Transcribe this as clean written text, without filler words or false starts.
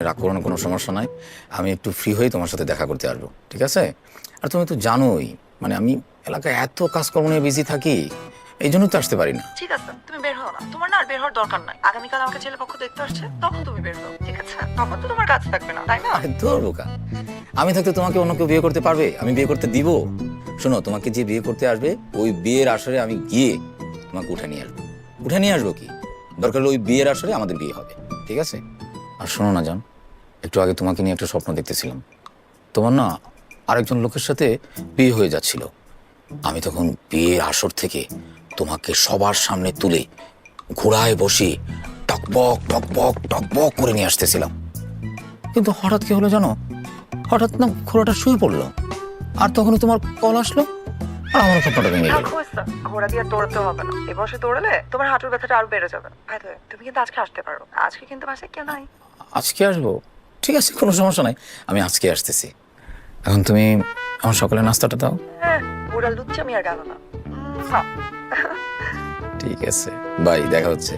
রাগ করো না, কোনো সমস্যা নাই। আমি একটু ফ্রি হয়ে তোমার সাথে দেখা করতে আসবো, ঠিক আছে? আর তুমি তো জানোই, মানে আমি এলাকায় এত কাজকর্ম নিয়ে বিজি থাকি, এই জন্য তো আসতে পারি না। ঠিক আছে, তুমি বের হও না। তোমার না আর বের হওয়ার দরকার নাই। আগামীকাল আমাকে ছেলে পক্ষ দেখতে আসছে, তখন তুমি বের হও, ঠিক আছে? তখন তো তোমার কাজ থাকবে না, তাই না? আরে ধর বোকা, আমি থাকতে তোমাকে অন্য কেউ বিয়ে করতে পারবে? আমি বিয়ে করতে দিব? শোনো, তোমাকে যে বিয়ে করতে আসবে ওই বিয়ের আসরে আমি গিয়ে তোমাকে উঠে নিয়ে আসবো। উঠে নিয়ে আসবো কি, দরকার হলে ওই বিয়ের আসরে আমাদের বিয়ে হবে, ঠিক আছে? আর শোনো না জান, একটু আগে তোমাকে নিয়ে একটা স্বপ্ন দেখতেছিলাম। তোমার না আরেকজন লোকের সাথে বিয়ে হয়ে যাচ্ছিল। আমি তখন বিয়ের আসর থেকে তোমাকে সবার সামনে তুলে ঘোড়ায় বসে টকবক টকবক টকবক করে নিয়ে আসতেছিলাম। কিন্তু হঠাৎ কি হলো জানো, হঠাৎ না ঘোড়াটা শুয়ে পড়লো, আর তখনই তোমার কল আসলো, আর আমার স্বপ্নটা ভেঙে গেল। ঘোড়া দিয়ে আর দৌড়াতে হবে না। এ বয়সে দৌড়ালে তোমার হাঁটুর ব্যথাটা আরো বেড়ে যাবে। তুমি কিন্তু আজকে আসতে পারো। আজকে কিন্তু বাসায় কেউ নাই। আজকে আসবো? ঠিক আছে, কোনো সমস্যা নাই, আমি আজকে আসতেছি। এখন তুমি আমার সকালে নাস্তাটা দাও। হ্যাঁ, বুড়া লুচ্চা আমি আর গেল না। ঠিক আছে, বাই, দেখা হচ্ছে।